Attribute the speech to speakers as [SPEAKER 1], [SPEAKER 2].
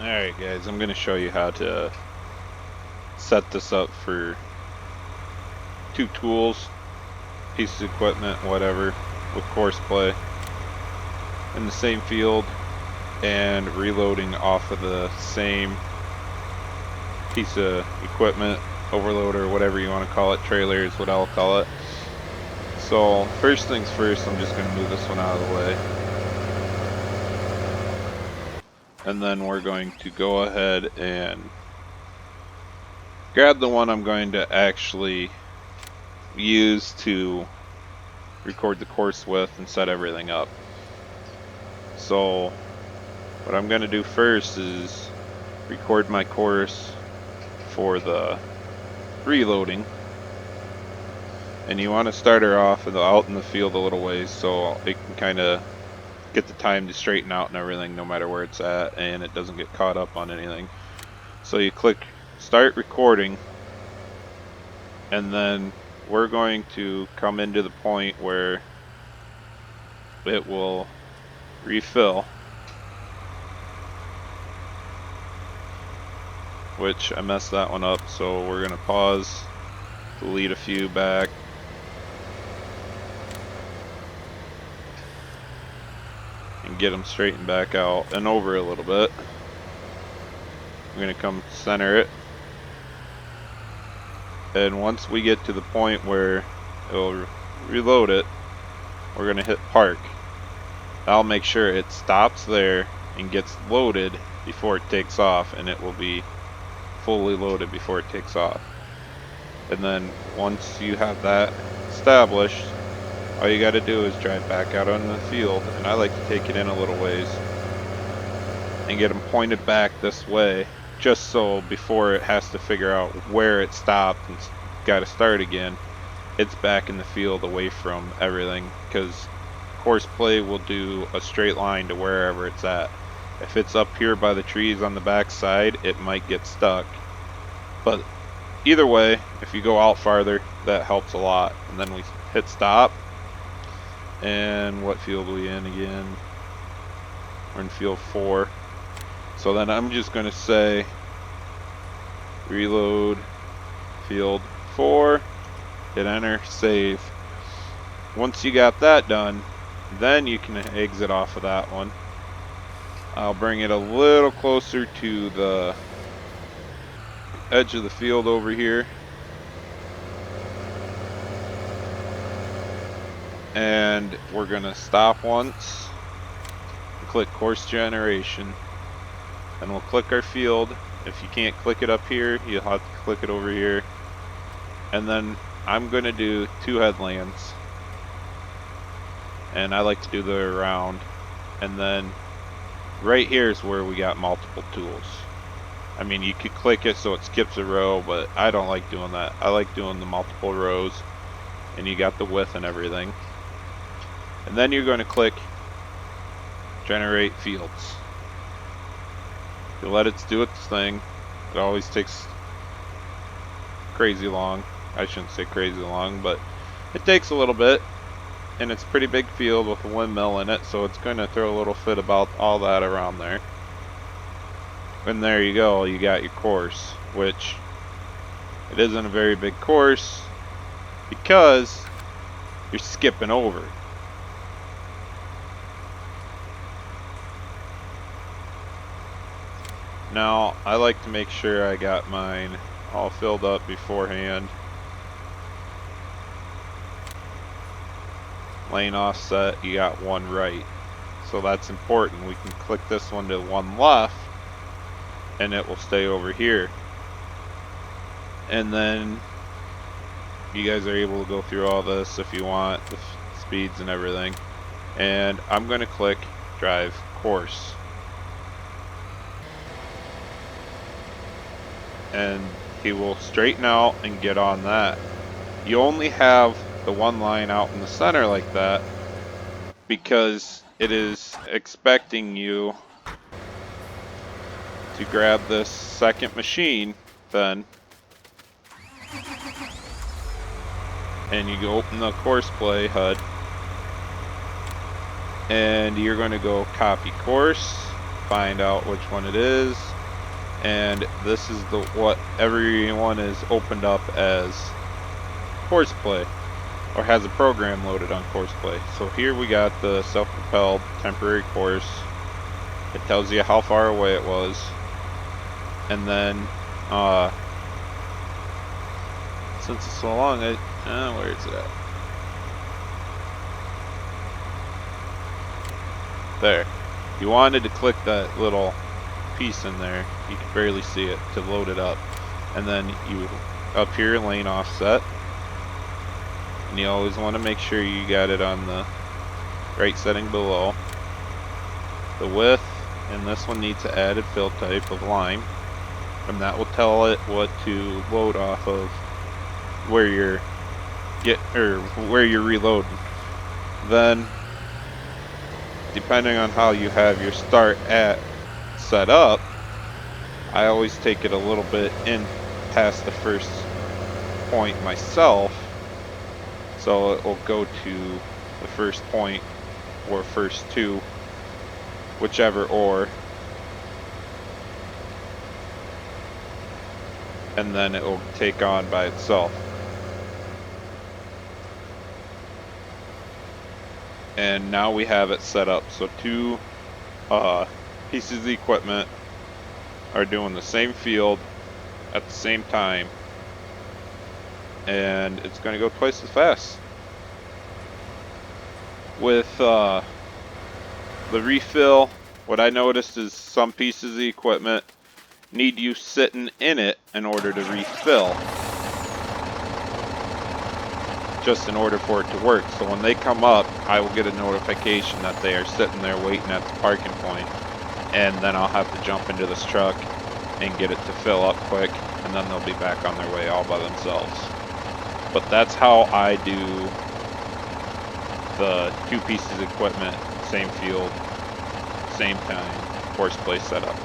[SPEAKER 1] Alright guys, I'm going to show you how to set this up for two tools, pieces of equipment, whatever, with Courseplay in the same field and reloading off of the same piece of equipment, overloader, whatever you want to call it, trailer is what I'll call it. So first things first, I'm just going to move this one out of the way. And then we're going to go ahead and grab the one I'm going to actually use to record the course with and set everything up. So what I'm going to do first is record my course for the reloading, and you want to start her off out in the field a little ways so it can kind of get the time to straighten out and everything no matter where it's at, and it doesn't get caught up on anything. So you click start recording, and then we're going to come into the point where it will refill, which I messed that one up, so we're going to pause, delete a few back, and get them straightened back out and over a little bit. I'm going to come center it, and once we get to the point where it'll reload it, we're going to hit park. I'll make sure it stops there and gets loaded before it takes off, and it will be fully loaded before it takes off. And then once you have that established, all you got to do is drive back out on the field, and I like to take it in a little ways and get them pointed back this way, just so before it has to figure out where it stopped and got to start again, it's back in the field away from everything, because Courseplay will do a straight line to wherever it's at. If it's up here by the trees on the back side, it might get stuck. But either way, if you go out farther, that helps a lot. And then we hit stop. And what field are we in again? We're in field 4. So then I'm just going to say reload field 4, hit enter, save. Once you got that done, then you can exit off of that one. I'll bring it a little closer to the edge of the field over here, and we're gonna stop once, click course generation, and we'll click our field. If you can't click it up here, you'll have to click it over here. And then I'm gonna do 2 headlands, and I like to do the around. And then right here is where we got multiple tools. I mean, you could click it so it skips a row, but I don't like doing that. I like doing the multiple rows, and you got the width and everything. And then you're going to click generate fields. You let it do its thing. It always takes crazy long. I shouldn't say crazy long, but it takes a little bit, and it's a pretty big field with a windmill in it, so it's going to throw a little fit about all that around there. And there you go, you got your course, which it isn't a very big course because you're skipping over. Now, I like to make sure I got mine all filled up beforehand. Lane offset, you got one right. So that's important. We can click this one to one left, and it will stay over here. And then you guys are able to go through all this if you want, the speeds and everything. And I'm going to click drive course. And he will straighten out and get on that. You only have the one line out in the center like that because it is expecting you to grab this second machine then, and you go open the Courseplay HUD, and you're going to go copy course, find out which one it is, And this is what everyone is opened up as Courseplay, or has a program loaded on Courseplay. So here we got the self-propelled temporary course. It tells you how far away it was, and then since it's so long, where is it at? There. You wanted to click that little piece in there, you can barely see it, to load it up. And then you up here, lane offset, and you always want to make sure you got it on the right setting below. The width, and this one needs an added fill type of line, and that will tell it what to load off of where you're reloading. Then, depending on how you have your start at set up, I always take it a little bit in past the first point myself, so it will go to the first point or first two, whichever or, and then it will take on by itself. And now we have it set up so two pieces of equipment are doing the same field at the same time, and it's going to go twice as fast. With the refill, what I noticed is some pieces of equipment need you sitting in it in order to refill, just in order for it to work. So when they come up, I will get a notification that they are sitting there waiting at the parking point, and then I'll have to jump into this truck and get it to fill up quick, and then they'll be back on their way all by themselves. But that's how I do the two pieces of equipment, same field, same time, Courseplay setup.